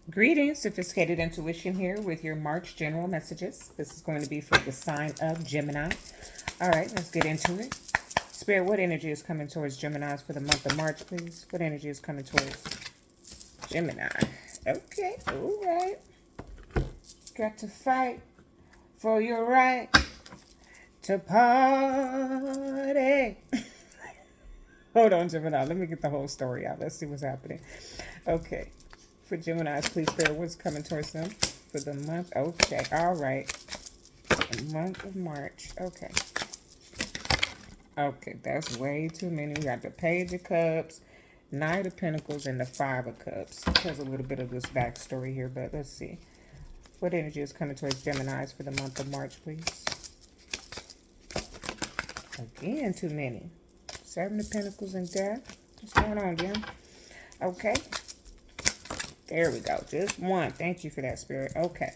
Greetings, sophisticated intuition here with your March general messages. This is going to be for the sign of Gemini. All right, let's get into it. Spirit, what energy is coming towards Geminis for the month of March, please? What energy is coming towards Gemini? Okay, all right. Got to fight for your right to party. Hold on, Gemini. Let me get the whole story out. Let's see what's happening. Okay. For Geminis, please, Spirit, what's coming towards them for the month? Okay. All right. The month of March. Okay. Okay. That's way too many. We got the Page of Cups, Knight of Pentacles, and the Five of Cups. There's a little bit of this backstory here, but let's see. What energy is coming towards Geminis for the month of March, please? Again, too many. Seven of Pentacles and Death. What's going on, Jim? Okay. There we go. Just one. Thank you for that, Spirit. Okay.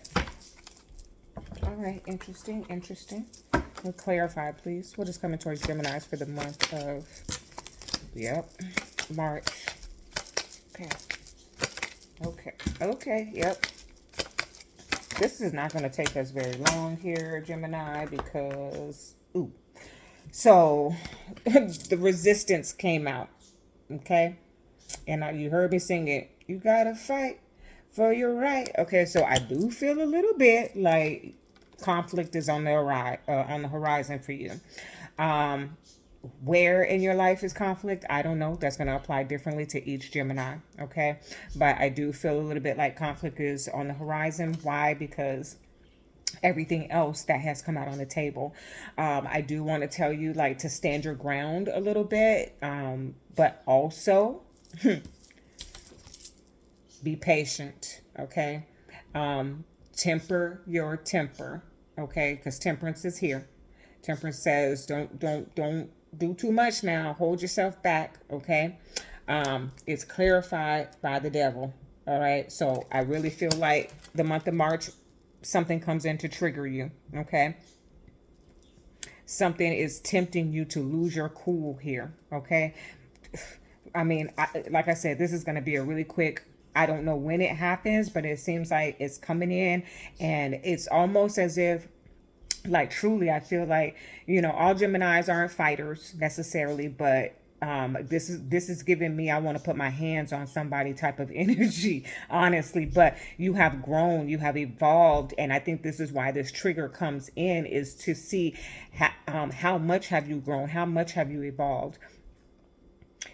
All right. Interesting. Interesting. We'll clarify, please. What is coming towards Geminis for the month of, March. Okay. Okay. Okay. Yep. This is not going to take us very long here, Gemini, because, so the resistance came out. Okay. And you heard me sing it. You gotta fight for your right. Okay, so I do feel a little bit like conflict is on the horizon for you. Where in your life is conflict? I don't know. That's going to apply differently to each Gemini. Okay, but I do feel a little bit like conflict is on the horizon. Why? Because everything else that has come out on the table. I do want to tell you like to stand your ground a little bit, but also be patient, okay? Temper your temper, okay? Because temperance is here. Temperance says don't do too much now. Hold yourself back, okay? It's clarified by the devil, all right? So I really feel like the month of March, something comes in to trigger you, okay? Something is tempting you to lose your cool here, okay? I mean, like I said, this is going to be a really quick. I don't know when it happens, but it seems like it's coming in, and it's almost as if, like, truly, I feel like, all Geminis aren't fighters necessarily, but this is giving me, I want to put my hands on somebody type of energy, honestly. But you have grown, you have evolved, and I think this is why this trigger comes in, is to see how much have you grown, how much have you evolved.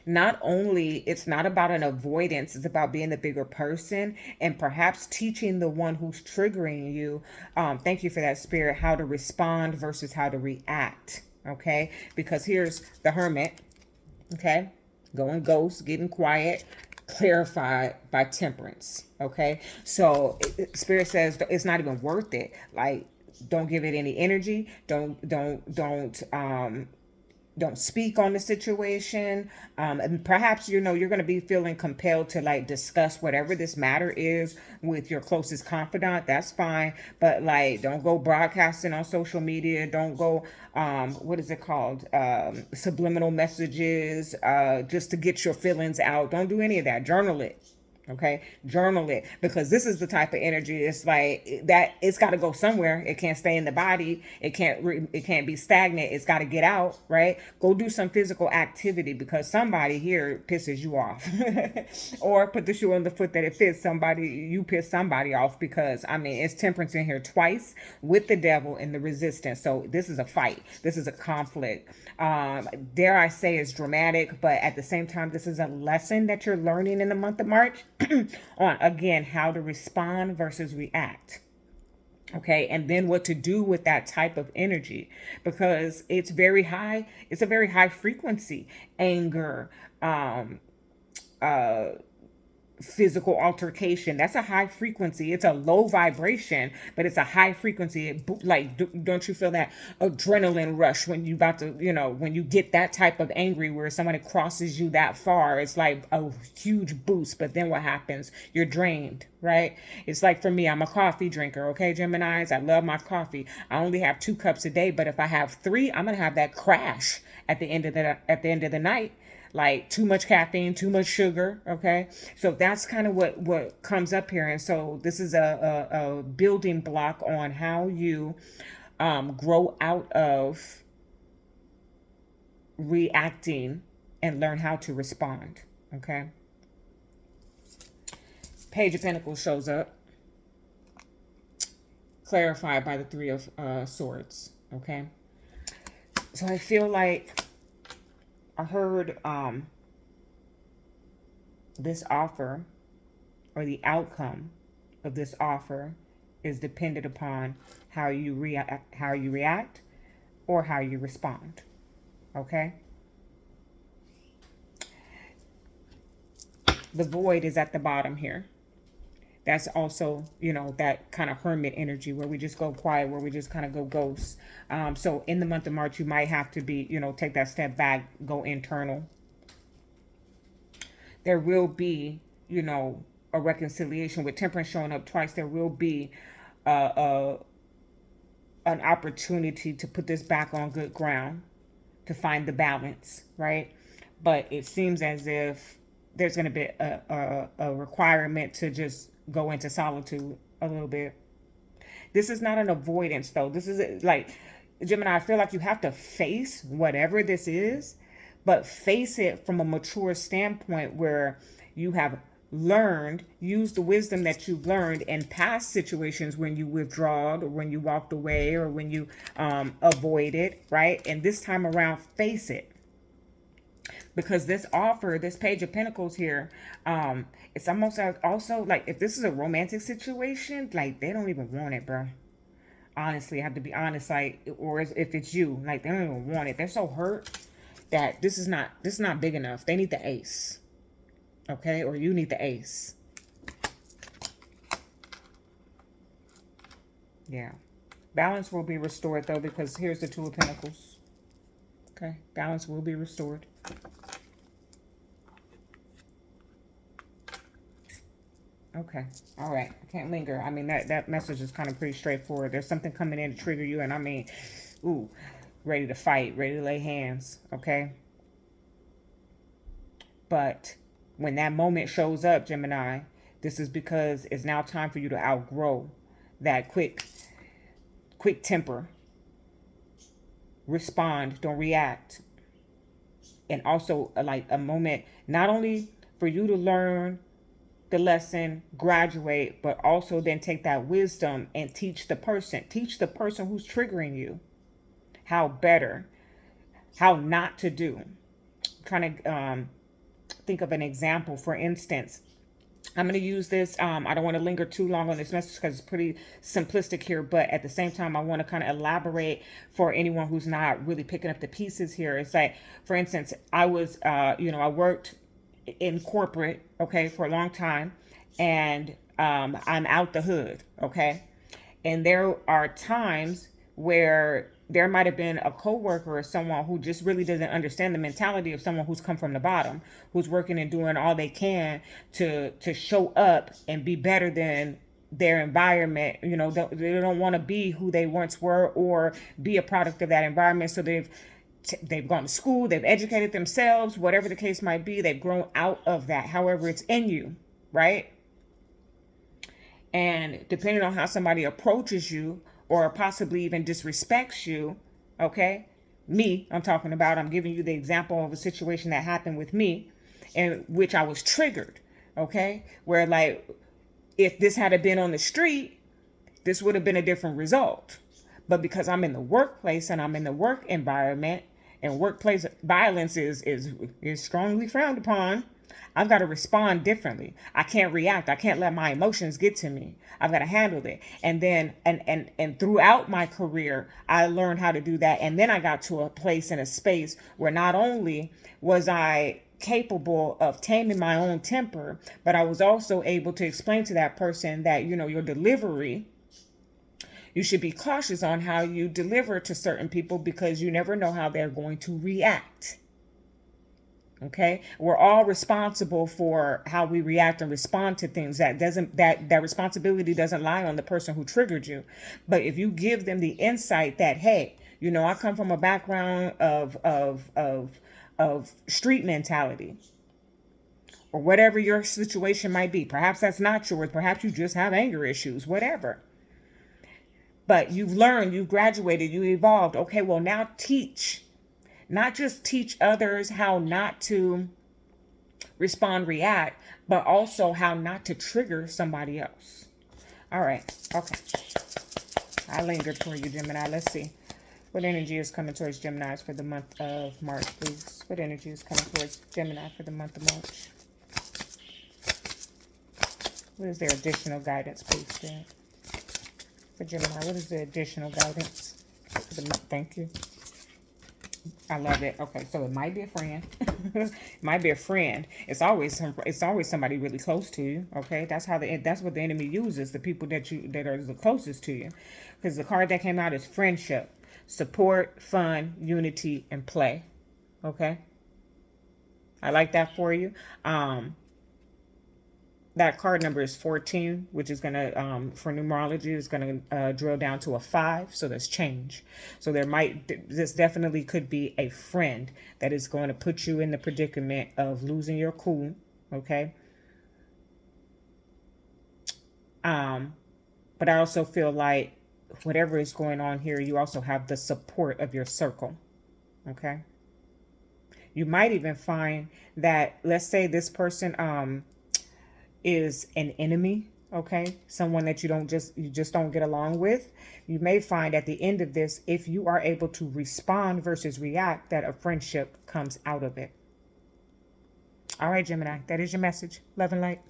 Not only it's not about an avoidance, it's about being the bigger person and perhaps teaching the one who's triggering you, thank you for that, Spirit, how to respond versus how to react. Okay, because here's the Hermit. Okay, going ghost, getting quiet, clarified by temperance. Okay, so Spirit says it's not even worth it. Like, don't give it any energy. Don't speak on the situation, and perhaps you're going to be feeling compelled to like discuss whatever this matter is with your closest confidant. That's fine, but like don't go broadcasting on social media. Don't go what is it called, subliminal messages, just to get your feelings out. Don't do any of that. Journal it. Okay, journal it, because this is the type of energy. It's like that. It's got to go somewhere. It can't stay in the body. It can't be stagnant. It's got to get out. Right. Go do some physical activity, because somebody here pisses you off, or put the shoe on the foot that it fits. You piss somebody off, because I mean it's temperance in here twice with the devil and the resistance. So this is a fight. This is a conflict. Dare I say it's dramatic, but at the same time, this is a lesson that you're learning in the month of March. On again how to respond versus react. Okay, and then what to do with that type of energy, because it's a very high frequency anger, uh physical altercation. That's a high frequency. It's a low vibration, but it's a high frequency. Like, don't you feel that adrenaline rush when you about to, when you get that type of angry where somebody crosses you that far? It's like a huge boost, but then what happens? You're drained, right? It's like, for me, I'm a coffee drinker. Okay, Geminis, I love my coffee. I only have 2 cups a day, but if I have 3, I'm gonna have that crash at the end of the night. like too much caffeine, too much sugar. Okay, so that's kind of what comes up here. And so this is a building block on how you grow out of reacting and learn how to respond. Okay, Page of Pentacles shows up, clarified by the Three of Swords. Okay, so I feel like I heard this offer, or the outcome of this offer, is dependent upon how you react or how you respond. Okay, the void is at the bottom here. That's also, you know, that kind of hermit energy where we just go quiet, where we just kind of go ghost. So in the month of March, you might have to be, you know, take that step back, go internal. There will be, you know, a reconciliation with Temperance showing up twice. There will be an opportunity to put this back on good ground, to find the balance, right? But it seems as if there's going to be a requirement to just go into solitude a little bit. This is not an avoidance, though. This is like, Gemini, I feel like you have to face whatever this is, but face it from a mature standpoint where you have learned, use the wisdom that you've learned in past situations when you withdrawed, or when you walked away, or when you avoided, right? And this time around, face it. Because this offer, this Page of Pentacles here, it's almost also like, if this is a romantic situation, like they don't even want it, bro. Honestly, I have to be honest, like, or if it's you, like they don't even want it. They're so hurt that this is not big enough. They need the ace. Okay, or you need the ace. Yeah. Balance will be restored though, because here's the Two of Pentacles. Okay, balance will be restored. Okay, all right. I can't linger. I mean, that message is kind of pretty straightforward. There's something coming in to trigger you, and I mean, ooh, ready to fight, ready to lay hands, okay? But when that moment shows up, Gemini, this is because it's now time for you to outgrow that quick temper. Respond, don't react. And also, like, a moment, not only for you to learn the lesson, graduate, but also then take that wisdom and teach the person who's triggering you how better, how not to do. I'm trying to think of an example. For instance, I'm going to use this. I don't want to linger too long on this message because it's pretty simplistic here, but at the same time, I want to kind of elaborate for anyone who's not really picking up the pieces here. It's like, for instance, I was, I worked in corporate, okay, for a long time, and I'm out the hood, okay, and there are times where there might have been a coworker or someone who just really doesn't understand the mentality of someone who's come from the bottom, who's working and doing all they can to show up and be better than their environment. You know, they don't want to be who they once were or be a product of that environment. So they've gone to school, they've educated themselves, whatever the case might be, they've grown out of that. However, it's in you, right? And depending on how somebody approaches you or possibly even disrespects you, okay? I'm talking about, I'm giving you the example of a situation that happened with me in which I was triggered, okay? Where, like, if this had been on the street, this would have been a different result. But because I'm in the workplace and I'm in the work environment, and workplace violence is strongly frowned upon, I've got to respond differently. I can't react. I can't let my emotions get to me. I've got to handle it. And then, and throughout my career, I learned how to do that. And then I got to a place and a space where not only was I capable of taming my own temper, but I was also able to explain to that person that, your delivery, you should be cautious on how you deliver to certain people because you never know how they're going to react. Okay, we're all responsible for how we react and respond to things. That responsibility doesn't lie on the person who triggered you. But if you give them the insight that, hey, I come from a background of of street mentality, or whatever your situation might be. Perhaps that's not yours. Perhaps you just have anger issues, whatever. But you've learned, you've graduated, you evolved. Okay, well, now teach. Not just teach others how not to respond, react, but also how not to trigger somebody else. All right. Okay. I lingered for you, Gemini. Let's see. What energy is coming towards Geminis for the month of March, please? What energy is coming towards Gemini for the month of March? What is their additional guidance, please, Spirit? For Gemini, what is the additional guidance for the month? Thank you. I love it. Okay, so it might be a friend. It might be a friend. It's always somebody really close to you. Okay, that's what the enemy uses, the people that are the closest to you. Because the card that came out is friendship, support, fun, unity, and play. Okay, I like that for you. That card number is 14, which is going to, for numerology, is going to drill down to a 5. So there's change. So this definitely could be a friend that is going to put you in the predicament of losing your cool. Okay. But I also feel like whatever is going on here, you also have the support of your circle. Okay. You might even find that, let's say this person, is an enemy, okay, someone that you just don't get along with. You may find at the end of this, if you are able to respond versus react, that a friendship comes out of it. All right, Gemini, that is your message. Love and light.